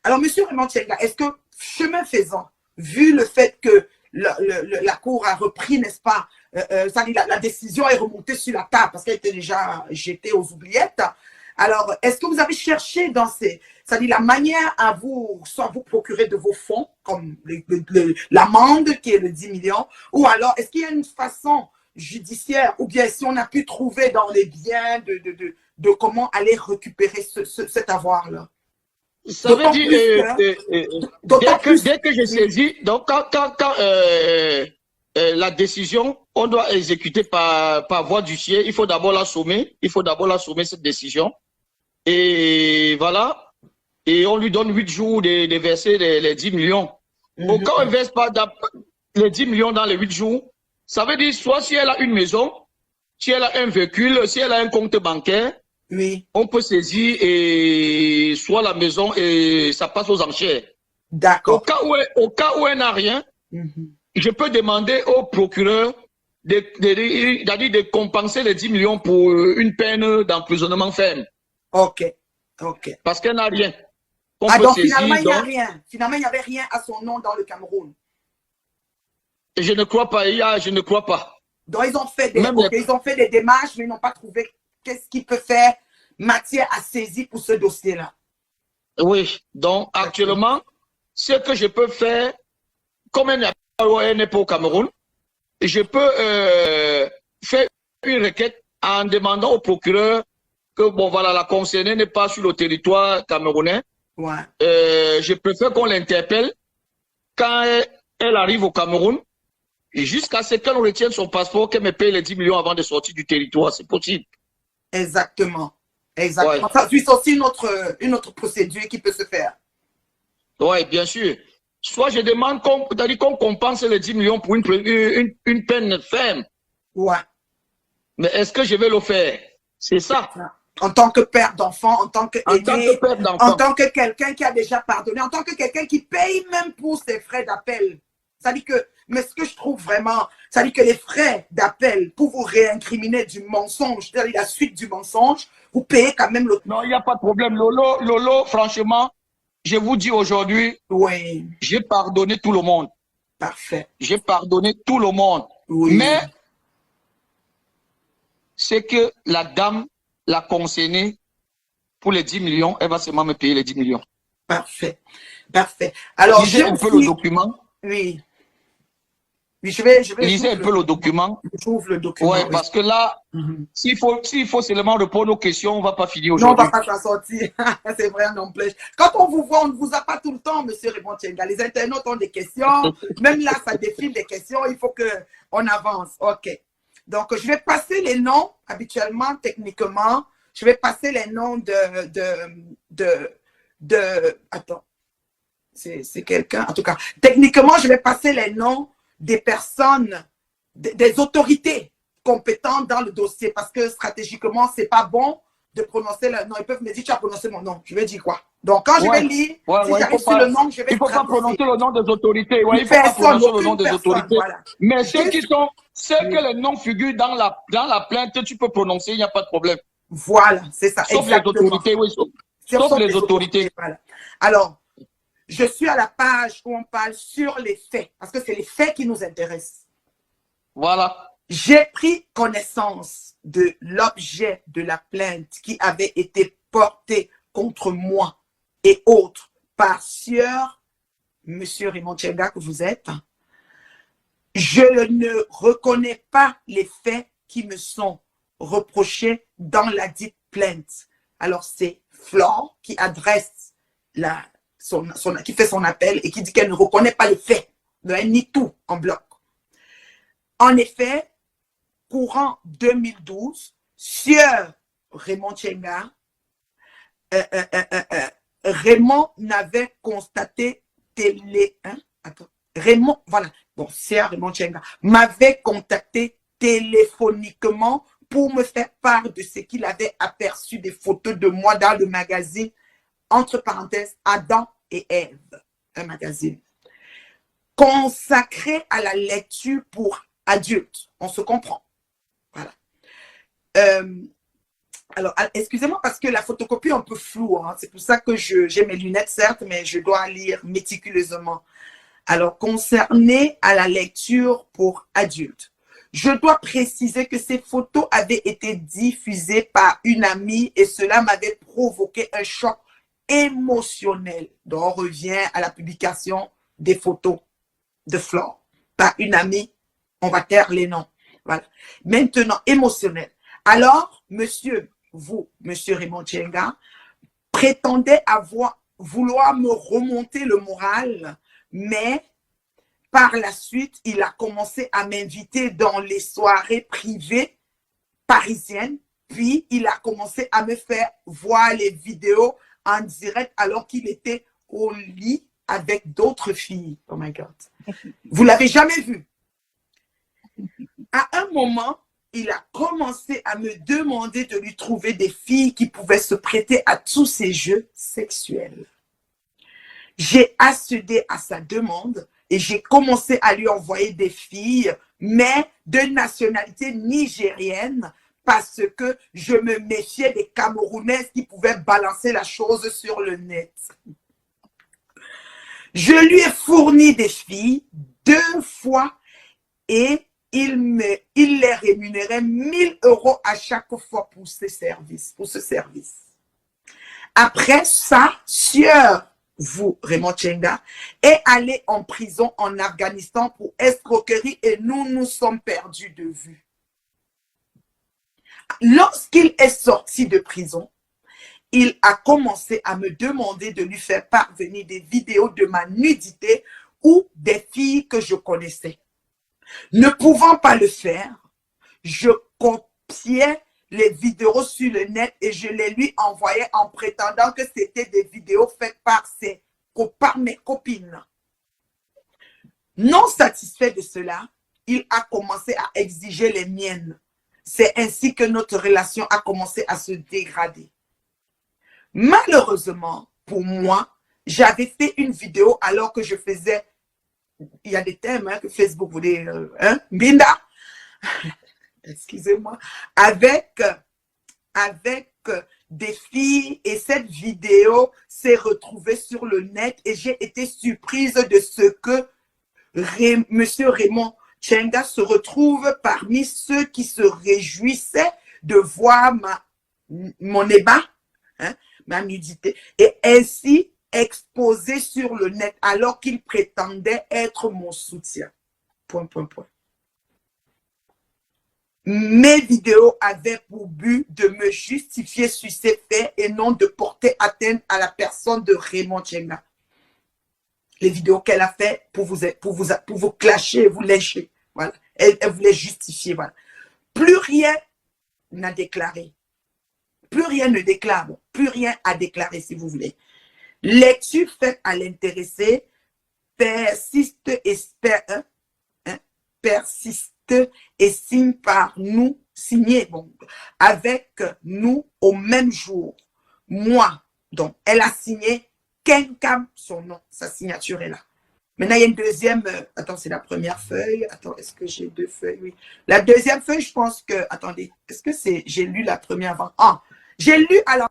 Alors, Monsieur Raymond Tchenga, est-ce que, chemin faisant, vu le fait que la Cour a repris, n'est-ce pas, la décision est remontée sur la table parce qu'elle était déjà jetée aux oubliettes. Alors, est-ce que vous avez cherché dans la manière à vous, soit vous procurer de vos fonds, comme l'amende qui est de 10 millions, ou alors est-ce qu'il y a une façon judiciaire, ou bien si on a pu trouver dans les biens de comment aller récupérer cet avoir-là? Ça veut dire, D'autant plus, dès que je saisis, donc quand la décision, on doit exécuter par voie judiciaire, il faut d'abord la sommer, cette décision. Et voilà, et on lui donne 8 jours de verser les 10 millions. Au cas où elle ne verse pas les 10 millions dans les 8 jours, ça veut dire soit si elle a une maison, si elle a un véhicule, si elle a un compte bancaire, oui, on peut saisir et soit la maison et ça passe aux enchères. D'accord. Au cas où elle n'a rien, je peux demander au procureur de compenser les 10 millions pour une peine d'emprisonnement ferme. Ok. Parce qu'elle n'a rien. Donc finalement, il n'y a rien. Finalement, il n'y avait rien à son nom dans le Cameroun. Je ne crois pas. Je ne crois pas. Donc, ils ont fait des démarches, mais ils n'ont pas trouvé qu'est-ce qui peut faire matière à saisir pour ce dossier-là. Oui. Donc, actuellement, ce que je peux faire, comme elle n'est pas au Cameroun, je peux faire une requête en demandant au procureur que, bon, voilà, la concernée n'est pas sur le territoire camerounais. Ouais. Je préfère qu'on l'interpelle quand elle arrive au Cameroun, jusqu'à ce qu'elle retienne son passeport, qu'elle me paye les 10 millions avant de sortir du territoire. C'est possible. Exactement. Ouais. Ça, c'est aussi une autre procédure qui peut se faire. Oui, bien sûr. Soit je demande qu'on compense les 10 millions pour une peine ferme. Ouais. Mais est-ce que je vais le faire? C'est ça. En tant que père d'enfant, en tant que aîné, en tant que quelqu'un qui a déjà pardonné, en tant que quelqu'un qui paye même pour ses frais d'appel. Ça dit que, mais ce que je trouve vraiment, ça dit que les frais d'appel pour vous réincriminer du mensonge, c'est-à-dire la suite du mensonge, vous payez quand même le... Non, il n'y a pas de problème. Lolo, franchement, je vous dis aujourd'hui, oui, j'ai pardonné tout le monde. Parfait. J'ai pardonné tout le monde. Oui. Mais, c'est que la dame l'a concernée pour les 10 millions, elle va seulement me payer les 10 millions. Parfait. Alors, lisez un peu le document. Oui. Je vais lisez un peu le document. J'ouvre le document. Ouais, parce que là, s'il faut seulement répondre aux questions, on ne va pas finir aujourd'hui. Non, on ne va pas s'en sortir. C'est vrai, on empêche. Quand on vous voit, on ne vous a pas tout le temps, monsieur Raymond Tchenga. Les internautes ont des questions. Même là, ça défile des questions. Il faut qu'on avance. OK. Donc, je vais passer les noms, habituellement, techniquement. Je vais passer les noms attends. C'est quelqu'un. En tout cas, techniquement, je vais passer les noms des personnes, des autorités compétentes dans le dossier, parce que stratégiquement, c'est pas bon de prononcer le nom. Ils peuvent me dire, tu as prononcé mon nom. Je vais dire quoi? Donc, quand je vais lire, si j'arrive sur le nom, je vais... Il ne faut pas prononcer le nom des autorités. Ouais, il ne faut pas prononcer le nom des autorités. Voilà. Mais ceux que les noms figurent dans la plainte, tu peux prononcer, il n'y a pas de problème. Voilà, c'est ça. Sauf les autorités, oui. Sauf les autorités. Voilà. Alors, je suis à la page où on parle sur les faits, parce que c'est les faits qui nous intéressent. Voilà. J'ai pris connaissance de l'objet de la plainte qui avait été portée contre moi et autres par Sieur Monsieur Raymond Tchenga que vous êtes. Je ne reconnais pas les faits qui me sont reprochés dans la dite plainte. Alors, c'est Flore qui adresse qui fait son appel et qui dit qu'elle ne reconnaît pas les faits. Elle nie tout en bloc. En effet, courant 2012, Sieur Raymond Tchenga, Raymond n'avait constaté Raymond, voilà. Bon, Sieur Raymond Tchenga m'avait contacté téléphoniquement pour me faire part de ce qu'il avait aperçu des photos de moi dans le magazine, entre parenthèses, Adam et Ève, un magazine consacré à la lecture pour adultes. On se comprend. Voilà. Alors, excusez-moi parce que la photocopie est un peu floue. Hein. C'est pour ça que j'ai mes lunettes, certes, mais je dois lire méticuleusement. Alors, concerné à la lecture pour adultes, je dois préciser que ces photos avaient été diffusées par une amie et cela m'avait provoqué un choc émotionnel. Donc, on revient à la publication des photos de Flore par une amie. On va taire les noms. Voilà. Maintenant, émotionnel. Alors, monsieur Raymond Tchenga, prétendait vouloir me remonter le moral, mais par la suite, il a commencé à m'inviter dans les soirées privées parisiennes, puis il a commencé à me faire voir les vidéos en direct alors qu'il était au lit avec d'autres filles. Oh my God. Vous l'avez jamais vu. À un moment, il a commencé à me demander de lui trouver des filles qui pouvaient se prêter à tous ces jeux sexuels. J'ai accédé à sa demande et j'ai commencé à lui envoyer des filles, mais de nationalité nigérienne, parce que je me méfiais des Camerounaises qui pouvaient balancer la chose sur le net. Je lui ai fourni des filles 2 fois et il les rémunérait 1 000 € à chaque fois pour ce service. Après ça, sieur Raymond Tchenga est allé en prison en Afghanistan pour escroquerie et nous sommes perdus de vue. Lorsqu'il est sorti de prison, il a commencé à me demander de lui faire parvenir des vidéos de ma nudité ou des filles que je connaissais. Ne pouvant pas le faire, je copiais les vidéos sur le net et je les lui envoyais en prétendant que c'était des vidéos faites par mes copines. Non satisfait de cela, il a commencé à exiger les miennes. C'est ainsi que notre relation a commencé à se dégrader. Malheureusement, pour moi, j'avais fait une vidéo alors que je faisais, il y a des thèmes que Facebook voulait, Binda, excusez-moi, avec des filles et cette vidéo s'est retrouvée sur le net et j'ai été surprise de ce que Monsieur Raymond Tchenga se retrouve parmi ceux qui se réjouissaient de voir mon ébat, ma nudité, et ainsi exposé sur le net alors qu'il prétendait être mon soutien. Point. Mes vidéos avaient pour but de me justifier sur ces faits et non de porter atteinte à la personne de Raymond Tchenga. Les vidéos qu'elle a fait pour vous clasher, vous lécher. Voilà. Elle voulait justifier. Voilà. Plus rien n'a déclaré. Plus rien ne déclare. Plus rien à déclarer, si vous voulez. Lecture faite à l'intéressé persiste et signe par nous, signé bon, avec nous au même jour. Moi, donc, elle a signé Kenkam, son nom, sa signature est là. Maintenant, il y a une deuxième, attends, c'est la première feuille. Attends, est-ce que j'ai 2 feuilles? Oui. La deuxième feuille, je pense que, attendez, est-ce que j'ai lu la première avant? Ah, j'ai lu alors.